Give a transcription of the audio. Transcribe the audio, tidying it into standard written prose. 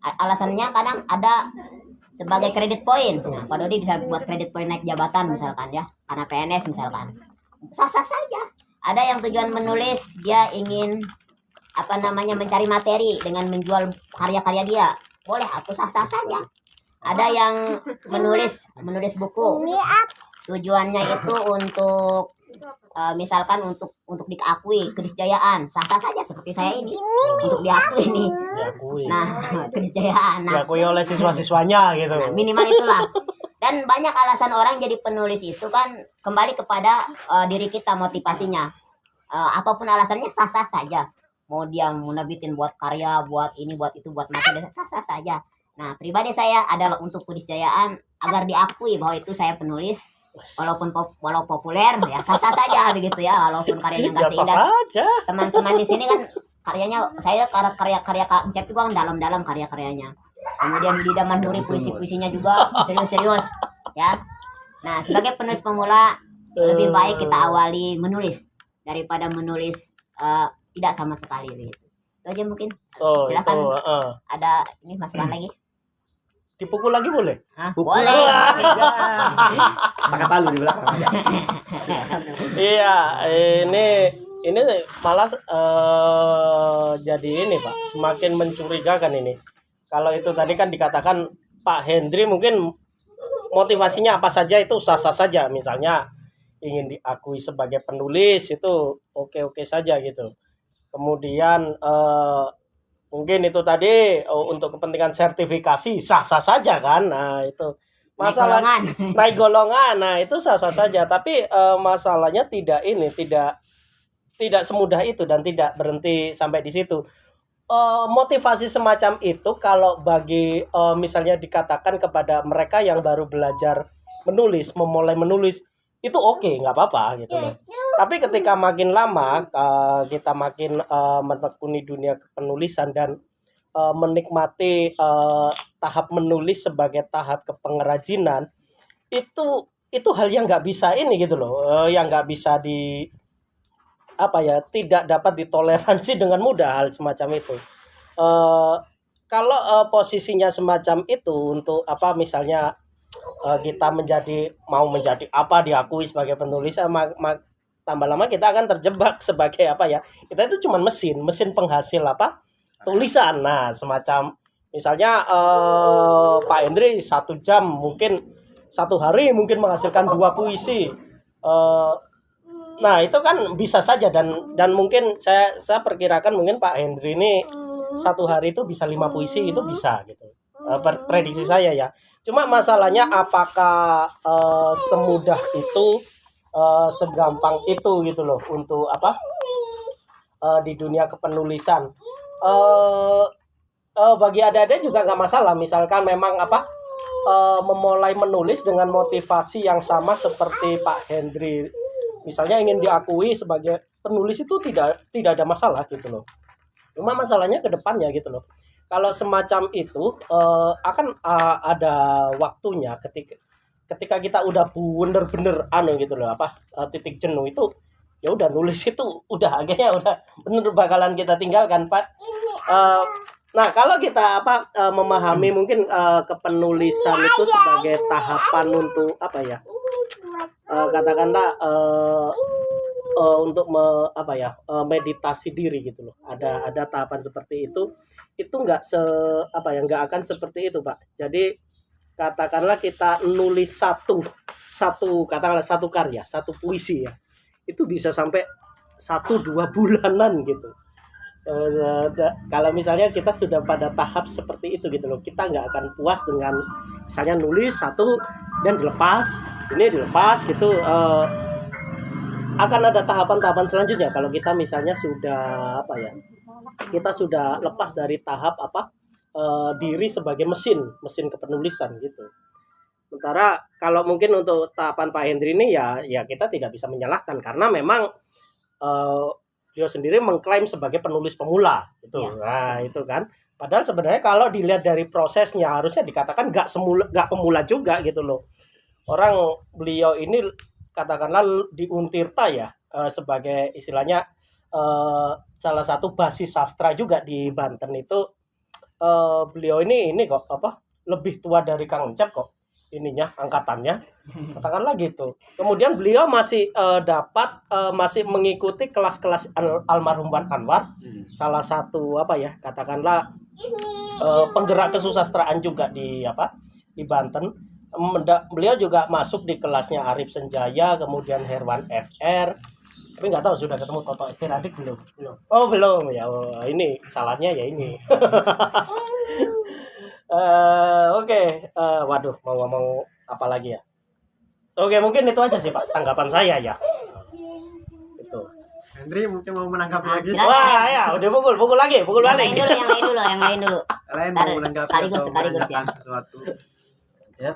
Alasannya kadang ada sebagai kredit poin. Nah, Pak Dodi bisa buat kredit poin naik jabatan misalkan ya, karena PNS misalkan. Sah-sah saja. Ada yang tujuan menulis dia ingin mencari materi dengan menjual karya-karya dia. Boleh, aku sah-sah saja. Ada yang menulis buku. Tujuannya itu untuk misalkan untuk diakui keniscayaan, sah-sah saja seperti saya ini untuk diakui nih. Nah, keniscayaan. Nah, diakui oleh siswa-siswanya gitu. Nah, minimal itulah. Dan banyak alasan orang jadi penulis itu kan kembali kepada diri kita, motivasinya. Apapun alasannya sah-sah saja. Mau dia menebitin buat karya, buat ini, buat itu, buat materi, sah-sah saja. Nah, pribadi saya adalah untuk keniscayaan agar diakui bahwa itu saya penulis. Walaupun populer ya sah-sah saja begitu ya, walaupun karyanya nggak seindah teman-teman di sini kan. Karyanya saya karya Kak Encep itu kan dalam-dalam karya-karyanya. Kemudian Dida Manduri puisi-puisinya juga serius-serius ya. Nah, sebagai penulis pemula lebih baik kita awali menulis daripada menulis tidak sama sekali gitu. Itu aja mungkin. Silakan. Ada ini masukan lagi? Dipukul lagi boleh? Boleh. Pakai palu di belakang. Iya, ini malah jadi ini Pak, semakin mencurigakan ini. Kalau itu tadi kan dikatakan Pak Hendri mungkin motivasinya apa saja itu sah-sah saja. Misalnya ingin diakui sebagai penulis itu oke-oke saja gitu. Kemudian mungkin itu tadi untuk kepentingan sertifikasi sah-sah saja kan. Nah, itu masalah naik golongan. Nah, itu sah-sah saja, tapi masalahnya tidak semudah itu dan tidak berhenti sampai di situ. Motivasi semacam itu kalau bagi misalnya dikatakan kepada mereka yang baru belajar menulis, memulai menulis, itu oke, nggak apa-apa gitu loh. Tapi ketika makin lama kita makin menekuni dunia kepenulisan dan menikmati tahap menulis sebagai tahap kepengerajinan, itu hal yang nggak bisa ini gitu loh, yang nggak bisa tidak dapat ditoleransi dengan mudah hal semacam itu. Kalau posisinya semacam itu untuk misalnya kita mau menjadi diakui sebagai penulis, tambah lama kita akan terjebak sebagai kita itu cuma mesin penghasil tulisan. Nah, semacam misalnya Pak Hendri 1 jam mungkin 1 hari mungkin menghasilkan 2 puisi. Nah, itu kan bisa saja dan mungkin saya perkirakan mungkin Pak Hendri ini 1 hari itu bisa 5 puisi, itu bisa gitu. Prediksi saya ya. Cuma masalahnya apakah semudah itu, segampang itu gitu loh untuk di dunia kepenulisan. Bagi adik-adik juga nggak masalah misalkan memang memulai menulis dengan motivasi yang sama seperti Pak Hendri. Misalnya ingin diakui sebagai penulis itu tidak ada masalah gitu loh. Cuma masalahnya ke depannya gitu loh. Kalau semacam itu akan ada waktunya ketika kita udah bener-bener gitu loh titik jenuh itu, ya udah nulis itu udah akhirnya udah bener bakalan kita tinggalkan Pak. Nah, kalau kita memahami mungkin kepenulisan itu sebagai tahapan untuk katakanlah untuk meditasi diri gitu loh. Ada tahapan seperti itu nggak nggak akan seperti itu Pak. Jadi katakanlah kita nulis katakanlah satu karya, 1 puisi ya, itu bisa sampai 1-2 bulanan gitu. Kalau misalnya kita sudah pada tahap seperti itu gitu loh, kita nggak akan puas dengan misalnya nulis 1 dan dilepas gitu. Akan ada tahapan-tahapan selanjutnya kalau kita misalnya sudah kita sudah lepas dari tahap diri sebagai mesin kepenulisan gitu. Sementara kalau mungkin untuk tahapan Pak Hendri ini ya kita tidak bisa menyalahkan karena memang dia sendiri mengklaim sebagai penulis pemula gitu. Ya. Nah, itu kan. Padahal sebenarnya kalau dilihat dari prosesnya harusnya dikatakan nggak pemula juga gitu loh. Orang beliau ini katakanlah di Untirta ya, sebagai istilahnya salah satu basis sastra juga di Banten itu beliau ini kok apa lebih tua dari Kang Encep kok ininya angkatannya, katakanlah gitu. Kemudian beliau masih masih mengikuti kelas-kelas almarhum Wan Anwar, salah satu apa ya katakanlah penggerak kesusastraan juga di Banten. Beliau juga masuk di kelasnya Arif Senjaya, kemudian Herwan FR. Tapi nggak tahu sudah ketemu Toto Estiradik belum? Oh belum ya. Oh, ini salahnya ya ini. Oke. Waduh, mau ngomong apa lagi ya? Oke, mungkin itu aja sih Pak tanggapan saya ya. Itu. Hendri mungkin mau menanggapi Nah, lagi. silakan. Wah ya, udah pukul lagi, pukul Yang balik. lain dulu, yang lain dulu. Kalian Ntar mau menanggapi sekaligus, atau sekaligus ya. menanyakan sesuatu? Ya,